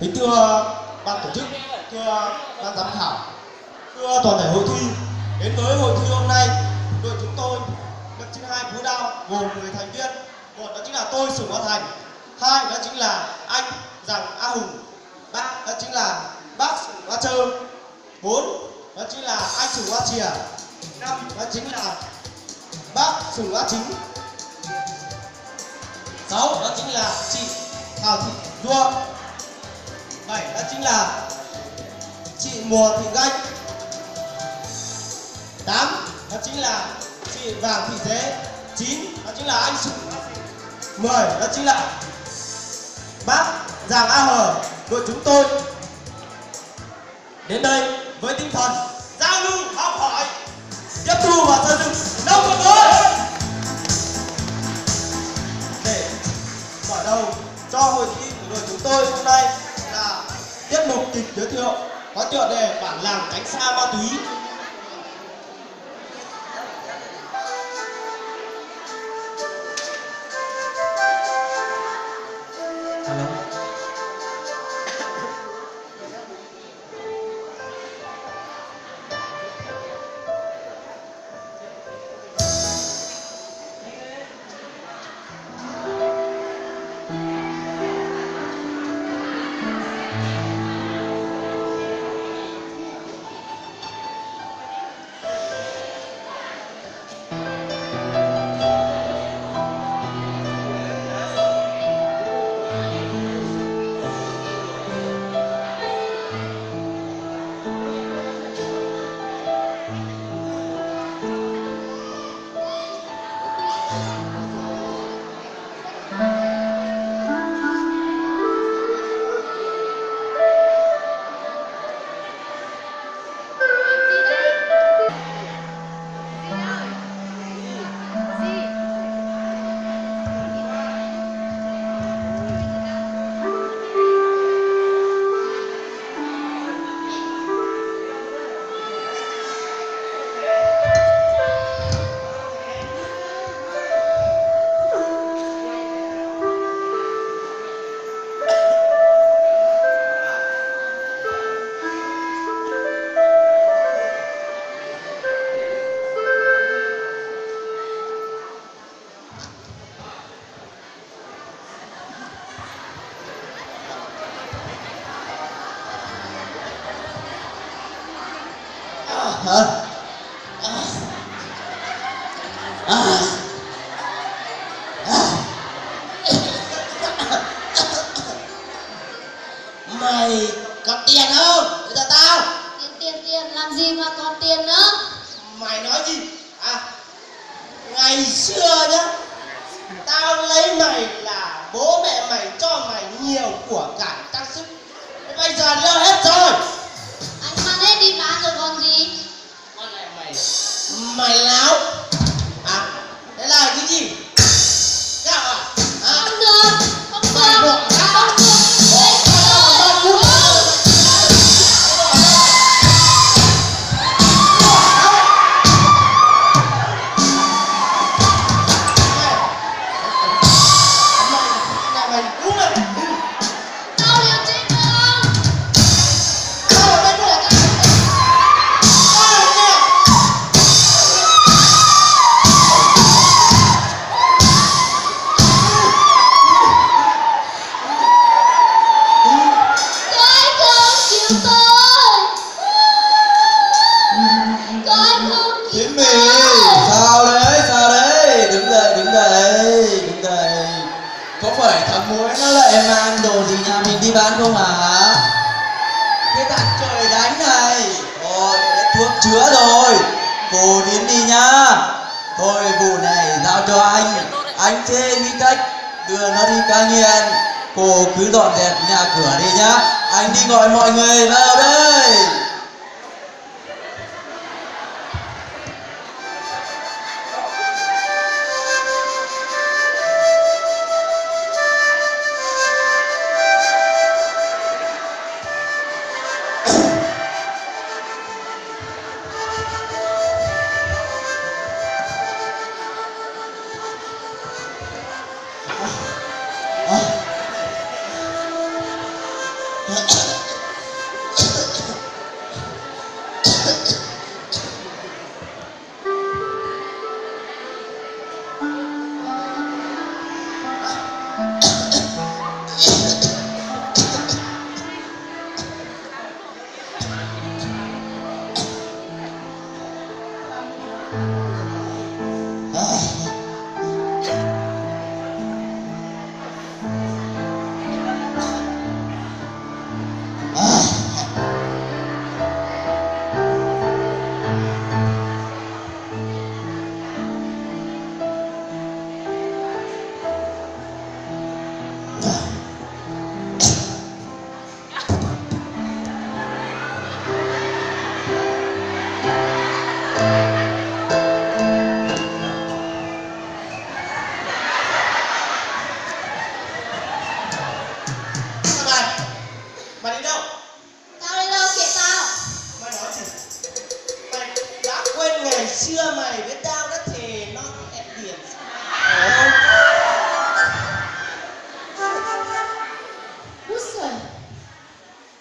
Kính thưa ban tổ chức, thưa ban giám khảo, thưa toàn thể hội thi, đến với hội thi hôm nay, đội chúng tôi được trên 2 cú đao gồm 10 thành viên. Một đó chính là tôi Sùng A Thành, hai đó chính là anh Giàng A Hùng, ba đó chính là bác Sùng A Trơ, bốn đó chính là anh Sùng A Chìa, năm đó chính là bác Sùng A Chính, sáu đó chính là chị Thảo Thị Dua, 7 đó chính là chị Mùa Thị Ganh, 8 đó chính là chị Vàng Thị Dế, 9 đó chính là anh Sùng, 10 đó chính là bác Giàng A Hờ. Đội chúng tôi đến đây với tinh thần giao lưu học hỏi, tiếp thu và xây dựng nông thôn mới. Để mở đầu cho hội thi của đội chúng tôi hôm nay là tiết mục kịch giới thiệu có tựa đề Bản làng tránh xa ma túy. Mày có tiền không? Bây giờ tao Tiền làm gì mà còn tiền nữa? mày nói gì? Ngày xưa nhá, tao lấy mày là bố mẹ mày cho mày nhiều của cải trang sức. Bây giờ đâu hết rồi? Anh mang hết đi bán rồi còn gì? Con này mày láo. Thế là cái gì? Sao Không được, không được, Mày không bỏ được. ra. Đấy, trời ơi. Mày đúng rồi. Tao liều chết không? Các anh không chịu tôi. Các anh không chịu Thiến Mì, tôi. sao đấy, đứng dậy, có phải thằng muối nó lại mang đồ gì nhà mình đi bán không hả? Cái thằng trời đánh này, ôi, thuốc chữa rồi, cô Thiến đi nhá. Thôi vụ này giao cho anh sẽ nghĩ cách đưa nó đi cai nghiện. Cô cứ dọn dẹp nhà cửa đi nhá, anh đi gọi mọi người vào đây. Mày đi đâu? Tao đi đâu kệ tao. Mày nói gì? Mày đã quên ngày xưa mày với tao đã thề non hẹn biển. Úi giời.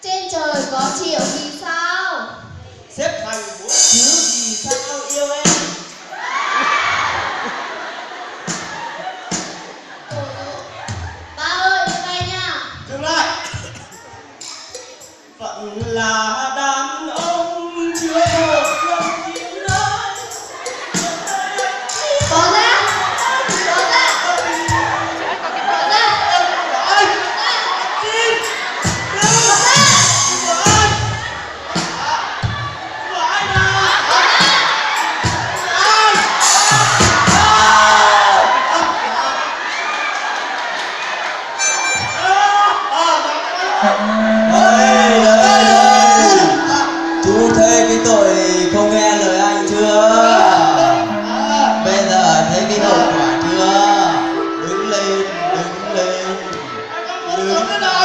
Trên trời có triệu vì sao? Xếp thành 4 chữ vì sao yêu em. Ba ơi, đi về nha. Dừng lại. Phận là đàn ông chưa một lần tin nói. Bỏ ra. Bỏ ra. Bỏ ra. Anh xin Bỏ ra. của anh. Của anh à. Đây, đây, đây. Chú thấy cái tội không nghe lời anh chưa? Bây giờ thấy cái hậu quả chưa? Đứng lên, đứng lên. Đứng lên.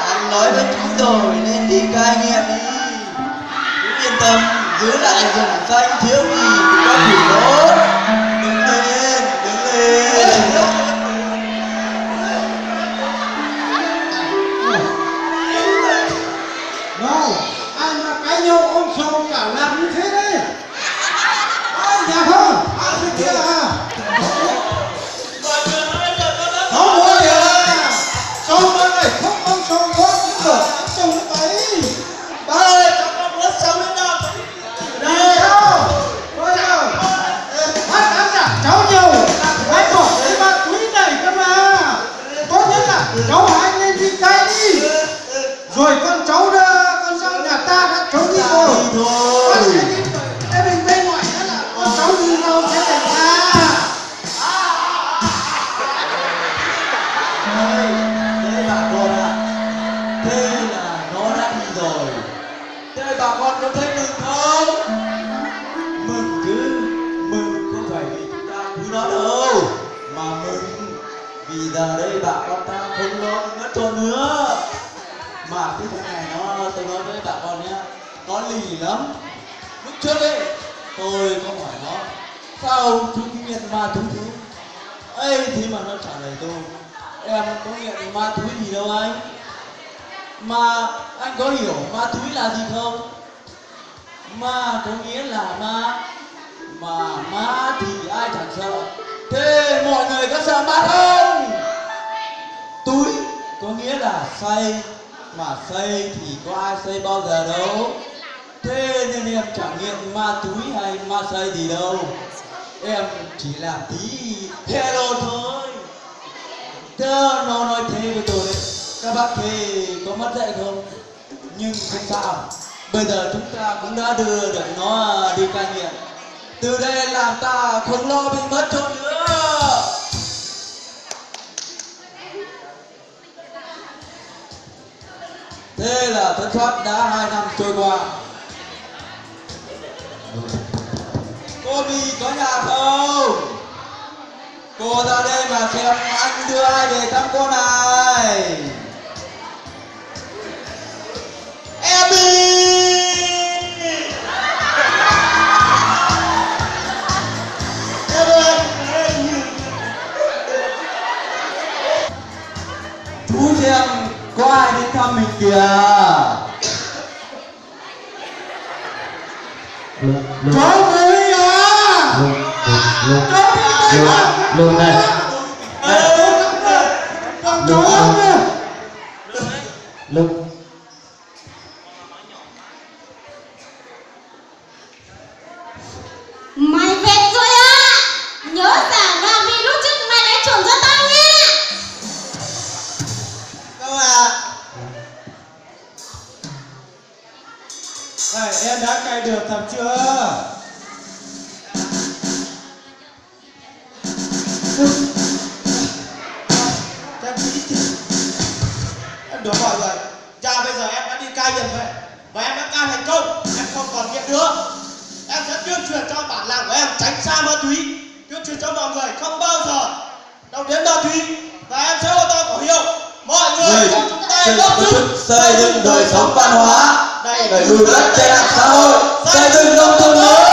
Anh nói với chú rồi nên đi cai nghiện đi. Chú yên tâm, giữ lại rừng xanh thiếu gì cũng có đủ tốt. Đứng lên, đứng lên. Đâu, ai mà cãi nhau ôm sầu cả làm như thế đấy? Ai nhà không? Ai thế kia à? Không có kìa. Sầu mà này không ôm sầu quá cũng được. Sầu nó ấy. Ba ơi, cháu có muốn sống đến đâu? Này đâu? Bây giờ hát ăn cả cháu nhiều. Hãy bỏ cái ma túy này cơ mà. Tốt nhất là cháu hãy lên đi cai đi. Rồi con cháu đó, con cháu nhà ta đã trốn đi rồi. Con sẽ đi để mình bên ngoài đó là con cháu đi đâu sẽ thành ra. Thế bà con ạ, thế là nó đã đi rồi. Thế bà con có thấy mừng không? Mừng chứ, mừng không phải vì chúng ta quý nó đâu, mà mừng vì giờ đây bà con ta không lo mất trốn nữa. Mà cái thằng này nó, tôi nói với bà con nhá, nó lì lắm. Lúc trước ấy, tôi có hỏi nó, sao chú kinh nghiện ma túy chú? Ấy thì mà nó trả lời tôi, em có nghiện ma túy gì đâu anh. Mà anh có hiểu ma túy là gì không? Ma có nghĩa là ma, mà ma thì ai chẳng sợ. Thế mọi người có sợ ma không? Túy có nghĩa là say, mà say thì có ai say bao giờ đâu. Thế nên em chẳng nghiện ma túy hay ma say gì đâu. Em chỉ làm tí hello thôi. Thế nó nói thế với tôi đấy. Các bác thề có mất dạy không? Nhưng không sao. Bây giờ chúng ta cũng đã đưa được nó đi cai nghiện. Từ đây làm ta không lo bị mất trốn nữa. Thế là thất thoát đã 2 năm trôi qua. Cô Bì có nhà không? Cô ra đây mà xem anh đưa ai về thăm cô này. Em Bì! Em ơi! Chú xem có ai đến thăm mình kìa. Cháu mới à. Cháu đi đây à. Luôn đây. Cháu lắm kìa. Luôn. Mày về rồi à? Nhớ rằng là vì lúc trước mày đã chuẩn cho tao nha. Vâng ạ. Này, em đã cài được thật chưa? Em nghĩ thì em đố mọi người. Dạ bây giờ em đã đi cai nghiện về và em đã cai thành công. Em không còn nghiện nữa. Em sẽ tuyên truyền cho bản làng của em tránh xa ma túy, tuyên truyền cho mọi người không bao giờ động đến ma túy, và em sẽ hô to khẩu hiệu mọi người cùng chúng ta góp sức xây dựng đời sống văn hóa, đẩy đẩy lùi các tệ nạn xã hội, xây dựng nông thôn mới.